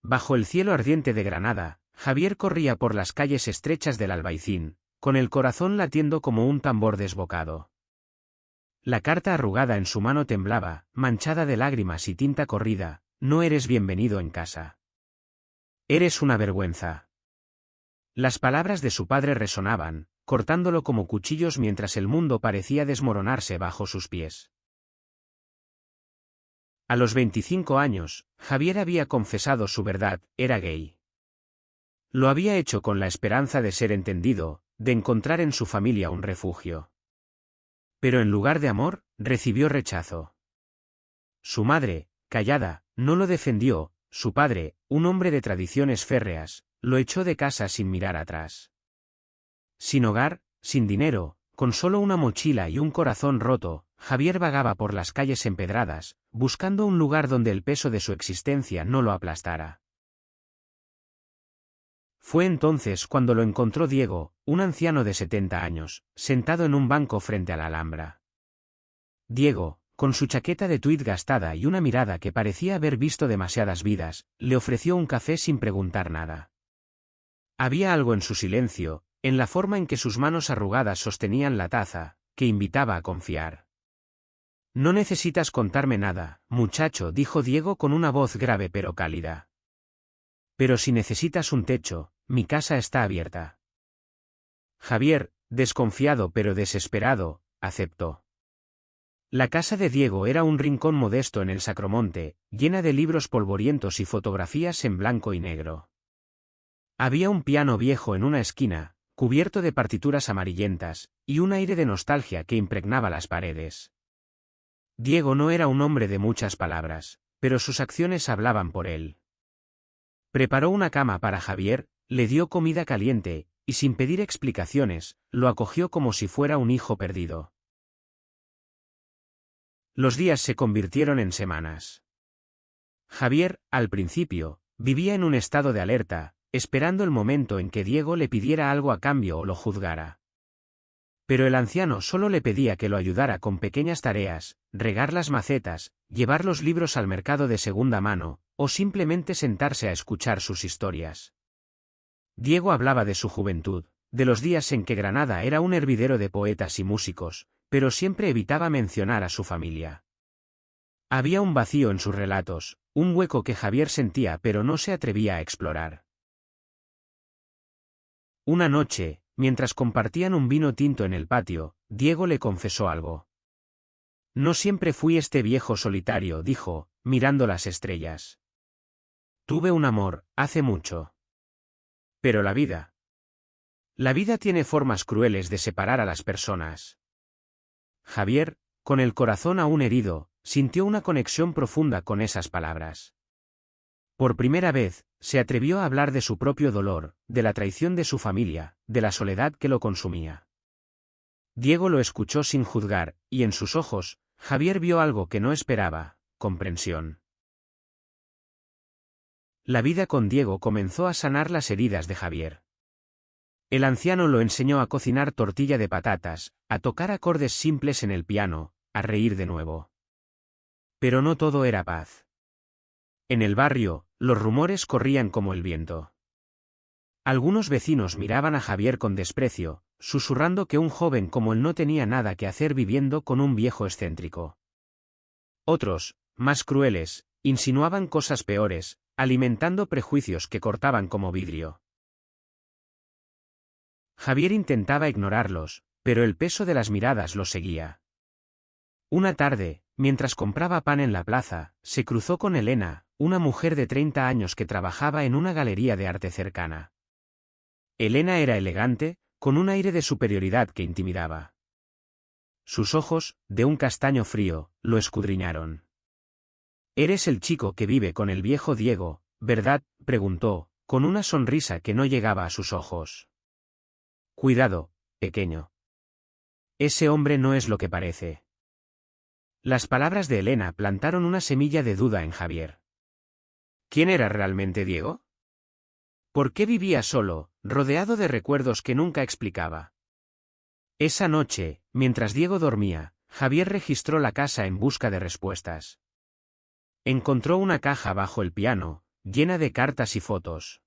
bajo el cielo ardiente de Granada, Javier corría por las calles estrechas del Albaicín, con el corazón latiendo como un tambor desbocado. La carta arrugada en su mano temblaba, manchada de lágrimas y tinta corrida. No eres bienvenido en casa. Eres una vergüenza. Las palabras de su padre resonaban, cortándolo como cuchillos mientras el mundo parecía desmoronarse bajo sus pies. A los 25 años, Javier había confesado su verdad, era gay. Lo había hecho con la esperanza de ser entendido, de encontrar en su familia un refugio. Pero en lugar de amor, recibió rechazo. Su madre, callada, no lo defendió. Su padre, un hombre de tradiciones férreas, lo echó de casa sin mirar atrás. Sin hogar, sin dinero, con solo una mochila y un corazón roto, Javier vagaba por las calles empedradas, buscando un lugar donde el peso de su existencia no lo aplastara. Fue entonces cuando lo encontró Diego, un anciano de 70 años, sentado en un banco frente a la Alhambra. Diego, con su chaqueta de tuit gastada y una mirada que parecía haber visto demasiadas vidas, le ofreció un café sin preguntar nada. Había algo en su silencio, en la forma en que sus manos arrugadas sostenían la taza, que invitaba a confiar. No necesitas contarme nada, muchacho, dijo Diego con una voz grave pero cálida. Pero si necesitas un techo, mi casa está abierta. Javier, desconfiado pero desesperado, aceptó. La casa de Diego era un rincón modesto en el Sacromonte, llena de libros polvorientos y fotografías en blanco y negro. Había un piano viejo en una esquina, cubierto de partituras amarillentas, y un aire de nostalgia que impregnaba las paredes. Diego no era un hombre de muchas palabras, pero sus acciones hablaban por él. Preparó una cama para Javier, le dio comida caliente, y sin pedir explicaciones, lo acogió como si fuera un hijo perdido. Los días se convirtieron en semanas. Javier, al principio, vivía en un estado de alerta, esperando el momento en que Diego le pidiera algo a cambio o lo juzgara. Pero el anciano solo le pedía que lo ayudara con pequeñas tareas, regar las macetas, llevar los libros al mercado de segunda mano, o simplemente sentarse a escuchar sus historias. Diego hablaba de su juventud, de los días en que Granada era un hervidero de poetas y músicos, pero siempre evitaba mencionar a su familia. Había un vacío en sus relatos, un hueco que Javier sentía pero no se atrevía a explorar. Una noche, mientras compartían un vino tinto en el patio, Diego le confesó algo. No siempre fui este viejo solitario, dijo, mirando las estrellas. Tuve un amor, hace mucho. Pero la vida. La vida tiene formas crueles de separar a las personas. Javier, con el corazón aún herido, sintió una conexión profunda con esas palabras. Por primera vez, se atrevió a hablar de su propio dolor, de la traición de su familia, de la soledad que lo consumía. Diego lo escuchó sin juzgar, y en sus ojos, Javier vio algo que no esperaba, comprensión. La vida con Diego comenzó a sanar las heridas de Javier. El anciano lo enseñó a cocinar tortilla de patatas, a tocar acordes simples en el piano, a reír de nuevo. Pero no todo era paz. En el barrio, los rumores corrían como el viento. Algunos vecinos miraban a Javier con desprecio, susurrando que un joven como él no tenía nada que hacer viviendo con un viejo excéntrico. Otros, más crueles, insinuaban cosas peores, alimentando prejuicios que cortaban como vidrio. Javier intentaba ignorarlos, pero el peso de las miradas lo seguía. Una tarde, mientras compraba pan en la plaza, se cruzó con Elena, una mujer de 30 años que trabajaba en una galería de arte cercana. Elena era elegante, con un aire de superioridad que intimidaba. Sus ojos, de un castaño frío, lo escudriñaron. «¿Eres el chico que vive con el viejo Diego, verdad?», preguntó, con una sonrisa que no llegaba a sus ojos. «Cuidado, pequeño. Ese hombre no es lo que parece». Las palabras de Elena plantaron una semilla de duda en Javier. ¿Quién era realmente Diego? ¿Por qué vivía solo, rodeado de recuerdos que nunca explicaba? Esa noche, mientras Diego dormía, Javier registró la casa en busca de respuestas. Encontró una caja bajo el piano, llena de cartas y fotos.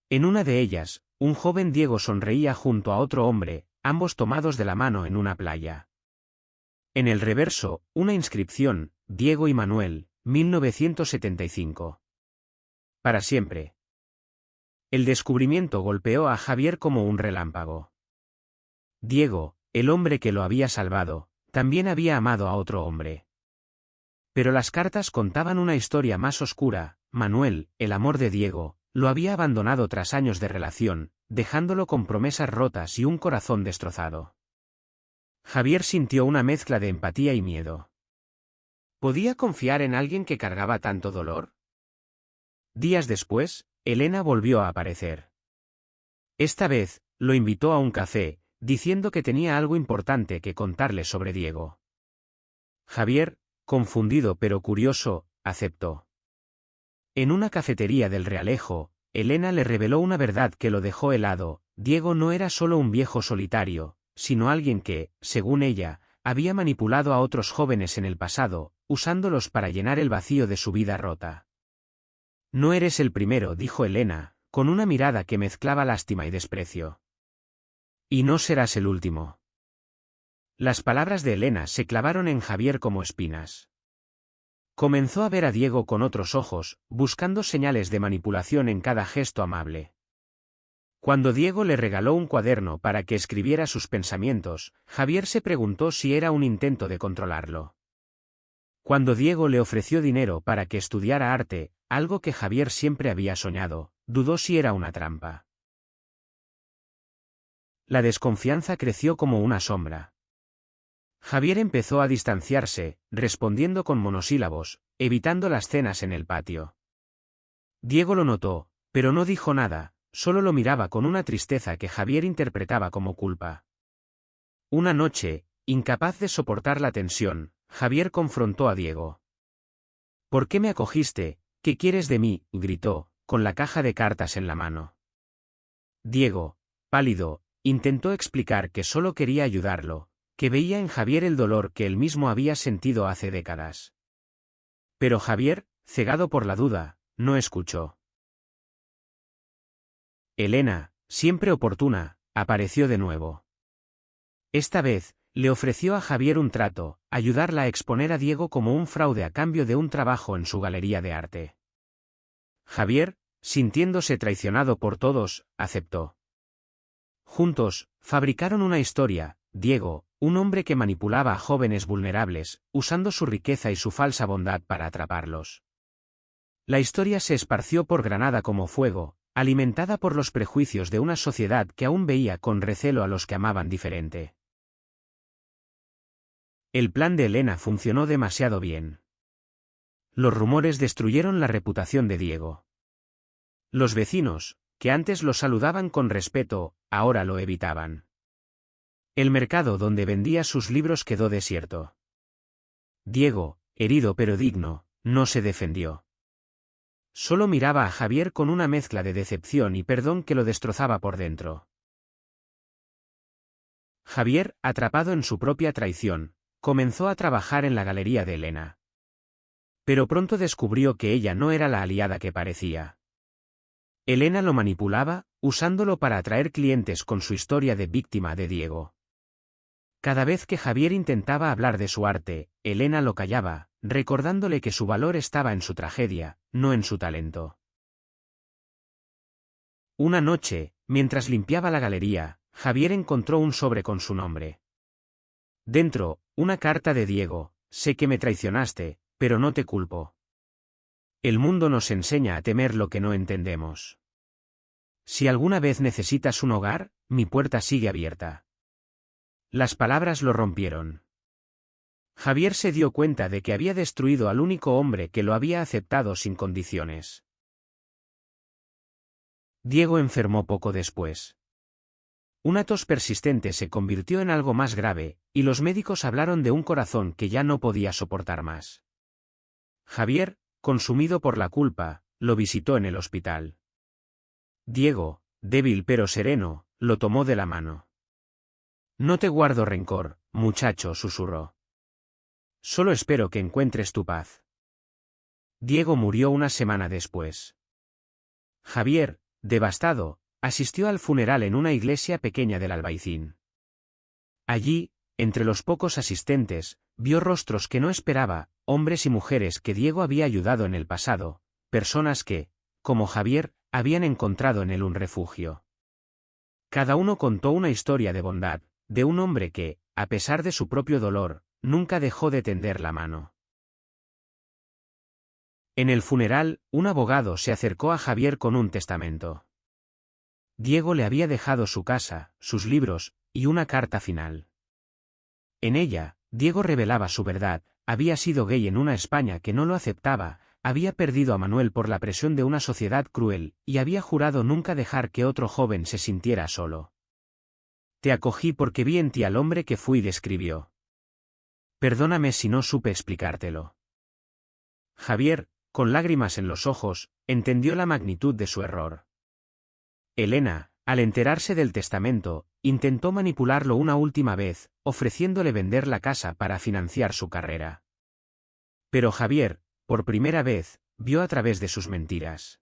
En una de ellas, un joven Diego sonreía junto a otro hombre, ambos tomados de la mano en una playa. En el reverso, una inscripción, Diego y Manuel, 1975. Para siempre. El descubrimiento golpeó a Javier como un relámpago. Diego, el hombre que lo había salvado, también había amado a otro hombre. Pero las cartas contaban una historia más oscura. Manuel, el amor de Diego, lo había abandonado tras años de relación, dejándolo con promesas rotas y un corazón destrozado. Javier sintió una mezcla de empatía y miedo. ¿Podía confiar en alguien que cargaba tanto dolor? Días después, Elena volvió a aparecer. Esta vez, lo invitó a un café, diciendo que tenía algo importante que contarle sobre Diego. Javier, confundido pero curioso, aceptó. En una cafetería del Realejo, Elena le reveló una verdad que lo dejó helado. Diego no era solo un viejo solitario, sino alguien que, según ella, había manipulado a otros jóvenes en el pasado, usándolos para llenar el vacío de su vida rota. No eres el primero, dijo Elena, con una mirada que mezclaba lástima y desprecio. Y no serás el último. Las palabras de Elena se clavaron en Javier como espinas. Comenzó a ver a Diego con otros ojos, buscando señales de manipulación en cada gesto amable. Cuando Diego le regaló un cuaderno para que escribiera sus pensamientos, Javier se preguntó si era un intento de controlarlo. Cuando Diego le ofreció dinero para que estudiara arte, algo que Javier siempre había soñado, dudó si era una trampa. La desconfianza creció como una sombra. Javier empezó a distanciarse, respondiendo con monosílabos, evitando las cenas en el patio. Diego lo notó, pero no dijo nada. Solo lo miraba con una tristeza que Javier interpretaba como culpa. Una noche, incapaz de soportar la tensión, Javier confrontó a Diego. ¿Por qué me acogiste? ¿Qué quieres de mí?, gritó, con la caja de cartas en la mano. Diego, pálido, intentó explicar que solo quería ayudarlo, que veía en Javier el dolor que él mismo había sentido hace décadas. Pero Javier, cegado por la duda, no escuchó. Elena, siempre oportuna, apareció de nuevo. Esta vez, le ofreció a Javier un trato, ayudarla a exponer a Diego como un fraude a cambio de un trabajo en su galería de arte. Javier, sintiéndose traicionado por todos, aceptó. Juntos, fabricaron una historia. Diego, un hombre que manipulaba a jóvenes vulnerables, usando su riqueza y su falsa bondad para atraparlos. La historia se esparció por Granada como fuego, alimentada por los prejuicios de una sociedad que aún veía con recelo a los que amaban diferente. El plan de Elena funcionó demasiado bien. Los rumores destruyeron la reputación de Diego. Los vecinos, que antes lo saludaban con respeto, ahora lo evitaban. El mercado donde vendía sus libros quedó desierto. Diego, herido pero digno, no se defendió. Solo miraba a Javier con una mezcla de decepción y perdón que lo destrozaba por dentro. Javier, atrapado en su propia traición, comenzó a trabajar en la galería de Elena. Pero pronto descubrió que ella no era la aliada que parecía. Elena lo manipulaba, usándolo para atraer clientes con su historia de víctima de Diego. Cada vez que Javier intentaba hablar de su arte, Elena lo callaba, recordándole que su valor estaba en su tragedia, no en su talento. Una noche, mientras limpiaba la galería, Javier encontró un sobre con su nombre. Dentro, una carta de Diego: sé que me traicionaste, pero no te culpo. El mundo nos enseña a temer lo que no entendemos. Si alguna vez necesitas un hogar, mi puerta sigue abierta. Las palabras lo rompieron. Javier se dio cuenta de que había destruido al único hombre que lo había aceptado sin condiciones. Diego enfermó poco después. Una tos persistente se convirtió en algo más grave, y los médicos hablaron de un corazón que ya no podía soportar más. Javier, consumido por la culpa, lo visitó en el hospital. Diego, débil pero sereno, lo tomó de la mano. No te guardo rencor, muchacho, susurró. Solo espero que encuentres tu paz. Diego murió una semana después. Javier, devastado, asistió al funeral en una iglesia pequeña del Albaicín. Allí, entre los pocos asistentes, vio rostros que no esperaba, hombres y mujeres que Diego había ayudado en el pasado, personas que, como Javier, habían encontrado en él un refugio. Cada uno contó una historia de bondad, de un hombre que, a pesar de su propio dolor, nunca dejó de tender la mano. En el funeral, un abogado se acercó a Javier con un testamento. Diego le había dejado su casa, sus libros, y una carta final. En ella, Diego revelaba su verdad: había sido gay en una España que no lo aceptaba, había perdido a Manuel por la presión de una sociedad cruel, y había jurado nunca dejar que otro joven se sintiera solo. Te acogí porque vi en ti al hombre que fui, describió. Perdóname si no supe explicártelo. Javier, con lágrimas en los ojos, entendió la magnitud de su error. Elena, al enterarse del testamento, intentó manipularlo una última vez, ofreciéndole vender la casa para financiar su carrera. Pero Javier, por primera vez, vio a través de sus mentiras.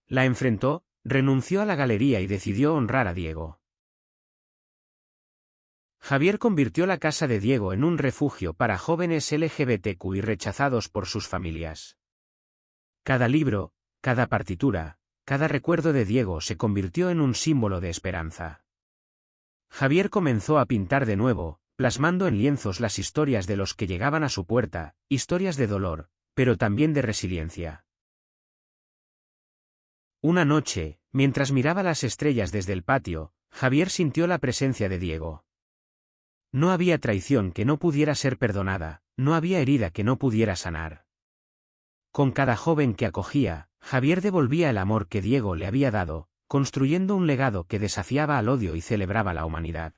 La enfrentó, renunció a la galería y decidió honrar a Diego. Javier convirtió la casa de Diego en un refugio para jóvenes LGBTQ y rechazados por sus familias. Cada libro, cada partitura, cada recuerdo de Diego se convirtió en un símbolo de esperanza. Javier comenzó a pintar de nuevo, plasmando en lienzos las historias de los que llegaban a su puerta, historias de dolor, pero también de resiliencia. Una noche, mientras miraba las estrellas desde el patio, Javier sintió la presencia de Diego. No había traición que no pudiera ser perdonada, no había herida que no pudiera sanar. Con cada joven que acogía, Javier devolvía el amor que Diego le había dado, construyendo un legado que desafiaba al odio y celebraba la humanidad.